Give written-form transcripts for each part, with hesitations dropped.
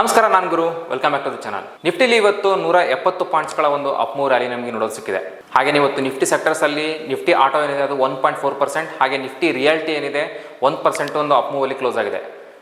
ನಮಸ್ಕಾರ, ನಾನು Guru. Welcome back to the channel. ನಿಫ್ಟಿಲಿ ಇವತ್ತು 170 ಪಾಯಿಂಟ್ಸ್ಗಳ ಒಂದು ಅಪ್ ಮೂವ್ ರ್ಯಾಲಿ ನಮಗೆ ನೋಡೋದು ಸಿಕ್ಕಿದೆ. ಹಾಗೆ ಇವತ್ತು ನಿಫ್ಟಿ ಸೆಕ್ಟರ್ಸ್ ಅಲ್ಲಿ ನಿಫ್ಟಿ ಆಟೋ ಏನಿದೆ ಅದು 1.4%, ಹಾಗೆ ನಿಫ್ಟಿ ರಿಯಾಲಿಟಿ ಏನಿದೆ 1% ಒಂದು ಅಪ್ ಮೂವ್ ಅಲ್ಲಿ ಕ್ಲೋಸ್ ಆಗಿದೆ.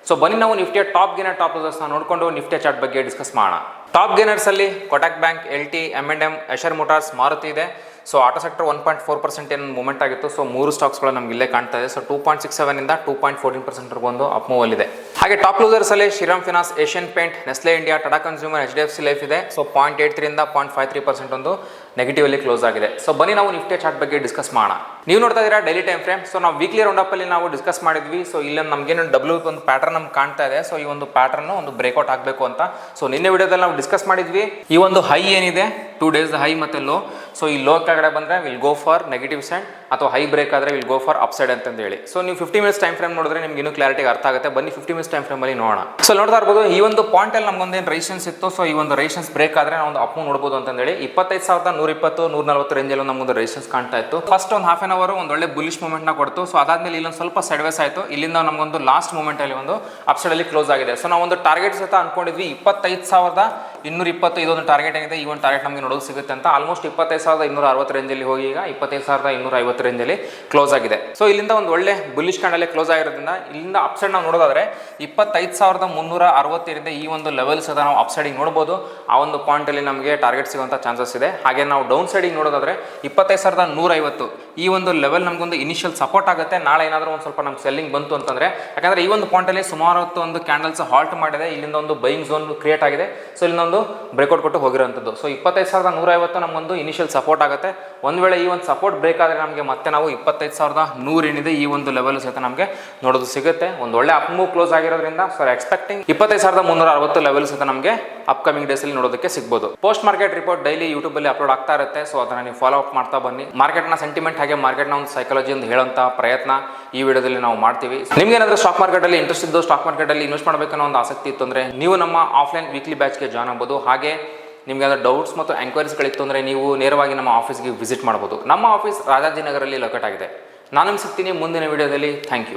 ಸೊ ಬನ್ನಿ ನಾವು ನಿಫ್ಟಿಯ ಟಾಪ್ ಗೇನರ್ ಟಾಪ್ ಲೂಸರ್ಸ್ ನೋಡಿಕೊಂಡು ನಿಫ್ಟಿಯ ಚಾರ್ಟ್ ಬಗ್ಗೆ ಡಿಸ್ಕಸ್ ಮಾಡೋಣ. ಟಾಪ್ ಗೇನರ್ಸ್ ಅಲ್ಲಿ Kotak bank, LT, M&M, Eicher motors, Maruti ಇದೆ. ಸೊ ಆಟೋ ಸೆಕ್ಟರ್ 1.4% ಏನು ಮೂವ್ಮೆಂಟ್ ಆಗಿತ್ತು. ಸೊ 3 ಸ್ಟಾಕ್ಸ್ಗಳು ನಮ್ಗೆ ಇಲ್ಲೇ ಕಾಣ್ತಾ ಇದೆ. ಸೊ 2.67 ಇಂದ 2.14% ಒಂದು ಅಪ್ ಮೂವ್ ಅಲ್ಲಿದೆ. ಹಾಗೆ ಟಾಪ್ ಲೂಸರ್ಸ್ ಅಲ್ಲಿ Shriram Finance, Asian Paint, Nestle India, Tata Consumer, HDFC Life ಇದೆ. ಸೊ 0.83 ಇಂದ 0.53% ಒಂದು ನೆಗೆಟಿವ್ ಅಲ್ಲಿ ಕ್ಲೋಸ್ ಆಗಿದೆ. ಸೊ ಬನ್ನಿ ನಾವು ನಿಫ್ಟಿ ಚಾರ್ಟ್ ಬಗ್ಗೆ ಡಿಸ್ಕಸ್ ಮಾಡೋಣ. ನೀವು ನೋಡ್ತಾ ಇದ್ದೀರಾ ಡೈಲಿ ಟೈಮ್ ಫ್ರೇಮ್. ಸೊ ನಾವು ವೀಕ್ಲಿ ರೌಂಡ್ ಅಪ್ ಅಲ್ಲಿ ನಾವು ಡಿಸ್ಕಸ್ ಮಾಡಿದ್ವಿ. ಸೊ ಇಲ್ಲಿ ನಮಗೇನು ಒಂದು ಪ್ಯಾಟರ್ನ್ ನಮ್ಗೆ ಕಾಣ್ತಾ ಇದೆ. ಸೊ ಈ ಒಂದು ಪ್ಯಾಟರ್ನ್ ಒಂದು ಬ್ರೇಕ್ಔಟ್ ಆಗಬೇಕು ಅಂತ. ಸೊ ನಿನ್ನೆ ವಿಡಿಯೋದಲ್ಲಿ ನಾವು ಡಿಸ್ಕಸ್ ಮಾಡಿದ್ವಿ. ಈ ಒಂದು ಹೈ ಏನಿದೆ 2 ಡೇಸ್ ಹೈ ಮತ್ತೆ ಲೋ. ಸೊ ಈ ಲೋ ಕೆಳಗಡೆ ಬಂದ್ರೆ will go for negative side, ಅಥವಾ ಹೈ ಬ್ರೇಕ್ ಆದ್ರೆ will go for up side ಅಂತ ಹೇಳಿ. ಸೊ ನೀವು 50 ಮಿನಿಟ್ಸ್ ಟೈಮ್ ಫ್ರೇಮ್ ನೋಡಿದ್ರೆ ನಿಮ್ಗೆ ಇನ್ನೂ ಕ್ಲಾರಿಟಿಗೆ ಅರ್ಥ ಆಗುತ್ತೆ. ಬನ್ನಿ 50 ಮಿನಿಟ್ಸ್ ಟೈಮ್ ಫ್ರೇಮ್ ಅಲ್ಲಿ ನೋಡೋಣ. ಸೊ ನೋಡ್ತಾ ಇರ್ಬೋದು ಈ ಒಂದು ಪಾಯಿಂಟ್ ಅಲ್ಲಿ ನಮ್ಗೊಂದೇನು ರೆಸಿಸ್ಟೆನ್ಸ್ ಇತ್ತು. ಸೊ ಈ ಒಂದು ರೆಸಿಸ್ಟೆನ್ಸ್ ಬ್ರೇಕ್ ಆದ್ರೆ ನಾವು ಒಂದು ಅಪ್ ನೋಡಬಹುದು ಅಂತ ಹೇಳಿ 25,120 140 ರೇಂಜ್ ಅಲ್ಲಿ ನಮ್ಗೊಂದು ರೆಸಿಸ್ಟೆನ್ಸ್ ಕಾಣ್ತಾ ಇತ್ತು. ಫಸ್ಟ್ ಒಂದು ಹಾಫ್ ಆನ್ ಅವರ್ ಒಂದು ಒಳ್ಳೆ ಬುಲಿಶ್ ಮೂವ್ಮೆಂಟ್ ನ ಕೊಡ್ತು. ಸೊ ಅದಾದ್ಮೇಲೆ ಇಲ್ಲೊಂದು ಸ್ವಲ್ಪ ಸೈಡ್ವೇಸ್ ಆಯಿತು. ಇಲ್ಲಿಂದ ನಮಗೊಂದು ಲಾಸ್ಟ್ ಮೂವ್ಮೆಂಟ್ ಅಲ್ಲಿ ಒಂದು ಅಪ್ ಸೈಡ್ ಅಲ್ಲಿ ಕ್ಲೋಸ್ ಆಗಿದೆ. ಸೊ ನಾವು ಒಂದು ಟಾರ್ಗೆಟ್ ಸಹಿತ ಅನ್ಕೊಂಡಿದ್ವಿ 25,220 ಇದೊಂದು ಟಾರ್ಗೆಟ್ ಏನಿದೆ. ಈ ಒಂದು ಟಾರ್ಗೆಟ್ ನಮಗೆ ನೋಡೋದು ಸಿಗುತ್ತೆ ಅಂತ. ಆಲ್ಮೋಸ್ಟ್ 25,260 ರೇಂಜ್ ಅಲ್ಲಿ ಹೋಗಿ ಈಗ 25,250 ರೇಂಜ್ ಅಲ್ಲಿ ಕ್ಲೋಸ್ ಆಗಿದೆ. ಸೊ ಇಲ್ಲಿಂದ ಒಂದು ಒಳ್ಳೆ ಬುಲಿಶ್ ಕ್ಯಾಂಡಲ್ ಕ್ಲೋಸ್ ಆಗಿರೋದ್ರಿಂದ ಇಲ್ಲಿಂದ ಅಪ್ ಸೈಡ್ ನಾವು ನೋಡೋದಾದ್ರೆ 25,360 ಈ ಒಂದು ಲೆವೆಲ್ ಸಹ ನಾವು ಅಪ್ ಸೈಡಿಗೆ ನೋಡಬಹುದು. ಆ ಒಂದು ಪಾಯಿಂಟ್ ಅಲ್ಲಿ ನಮಗೆ ಟಾರ್ಗೆಟ್ ಸಿಗುವಂತ ಚಾನ್ಸಸ್ ಇದೆ. ಹಾಗೆ ನಾವು ಡೌನ್ ಸೈಡಿಗೆ ನೋಡೋದಾದ್ರೆ 25,150 ಈ ಒಂದು ಲೆವೆಲ್ ನಮಗೊಂದು ಇನಿಷಿಯಲ್ ಸಪೋರ್ಟ್ ಆಗುತ್ತೆ. ನಾಳೆ ಏನಾದರೂ ಒಂದು ಸ್ವಲ್ಪ ನಮ್ಗೆ ಸೆಲ್ಲಿಂಗ್ ಬಂತು ಅಂತಂದ್ರೆ, ಯಾಕಂದ್ರೆ ಈ ಒಂದು ಪಾಯಿಂಟ್ ಅಲ್ಲಿ ಸುಮಾರು ಒಂದು ಕ್ಯಾಂಡಲ್ಸ್ ಹಾಲ್ಟ್ ಮಾಡಿದೆ. ಇಲ್ಲಿಂದ ಒಂದು ಬೈಯಿಂಗ್ ಝೋನ್ ಕ್ರಿಯೇಟ್ ಆಗಿದೆ. ಸೊ ಇಲ್ಲಿಂದ ಒಂದು ಬ್ರೇಕ್ಔಟ್ ಕೊಟ್ಟು ಹೋಗಿರುವಂಥದ್ದು. ಸೊ 25,150 ನಮಗೊಂದು ಇನಿಷಿಯಲ್ ಸಪೋರ್ಟ್ ಆಗುತ್ತೆ. ಒಂದು ವೇಳೆ ಈ ಒಂದು ಸಪೋರ್ಟ್ ಬ್ರೇಕ್ ಆದರೆ ನಮಗೆ ಮತ್ತೆ ನಾವು 25,100 ಏನಿದೆ ಈ ಒಂದು ಲೆವೆಲ್ ಸಹಿತ ನಮಗೆ ನೋಡೋದು ಸಿಗುತ್ತೆ. ಒಂದು ಒಳ್ಳೆ ಅಪ್ ಮೂವ್ ಕ್ಲೋಸ್ ಆಗಿರೋದ್ರಿಂದ ಎಕ್ಸ್ಪೆಕ್ಟಿಂಗ್ 25,360 ಲೆವೆಲ್ ಸಹಿತ ನಮಗೆ ಅಪ್ಕಮಿಂಗ್ ಡೇಸ್ ಅಲ್ಲಿ ನೋಡೋದಕ್ಕೆ ಸಿಗಬಹುದು. Post market report daily YouTube ಅಲ್ಲಿ ಅಪ್ಲೋಡ್ ಆಗ್ತಾ ಇರುತ್ತೆ. ಸೊ ಅದನ್ನ ನೀವು ಫಾಲೋ ಅಪ್ ಮಾಡ್ತಾ ಬನ್ನಿ. ಮಾರ್ಕೆಟ್ ನ ಸೆಂಟಿಮೆಂಟ್ ಹಾಗೆ ಮಾರ್ಕೆಟ್ ನ ಒಂದು ಸೈಕಾಲಜಿ ಅಂತ ಹೇಳುವಂತ ಪ್ರಯತ್ನ ಈ ವಿಡಿಯೋದಲ್ಲಿ ನಾವು ಮಾಡ್ತೀವಿ. ನಿಮ್ಗೆ ಏನಾದರೂ ಸ್ಟಾಕ್ ಮಾರ್ಕೆಟ್ ಅಲ್ಲಿ ಇಂಟ್ರೆಸ್ಟ್ ಇದ್ದು ಸ್ಟಾಕ್ ಮಾರ್ಕೆಟ್ ಅಲ್ಲಿ ಇನ್ವೆಸ್ಟ್ ಮಾಡಬೇಕನ್ನೋ ಒಂದು ಆಸಕ್ತಿ ಇತ್ತು ಅಂದ್ರೆ ನೀವು ನಮ್ಮ ಆಫ್ಲೈನ್ ವೀಕ್ಲಿ ಬ್ಯಾಚ್ಗೆ ಜಾಯ್ನ್ ಆಗಬಹುದು. ಹಾಗೆ ನಿಮಗೆ ಏನಾದರೂ ಡೌಟ್ಸ್ ಮತ್ತು ಎಂಕ್ವೈರೀಸ್ಗಳಿತ್ತು ಅಂದರೆ ನೀವು ನೇರವಾಗಿ ನಮ್ಮ ಆಫೀಸ್ಗೆ ವಿಸಿಟ್ ಮಾಡ್ಬೋದು. ನಮ್ಮ ಆಫೀಸ್ ರಾಜಾಜಿನಗರಲ್ಲಿ ಲೊಕೇಟ್ ಆಗಿದೆ. ನಾನು ನಿಮ್ಗೆ ಸಿಗ್ತೀನಿ ಮುಂದಿನ ವಿಡಿಯೋದಲ್ಲಿ. Thank you.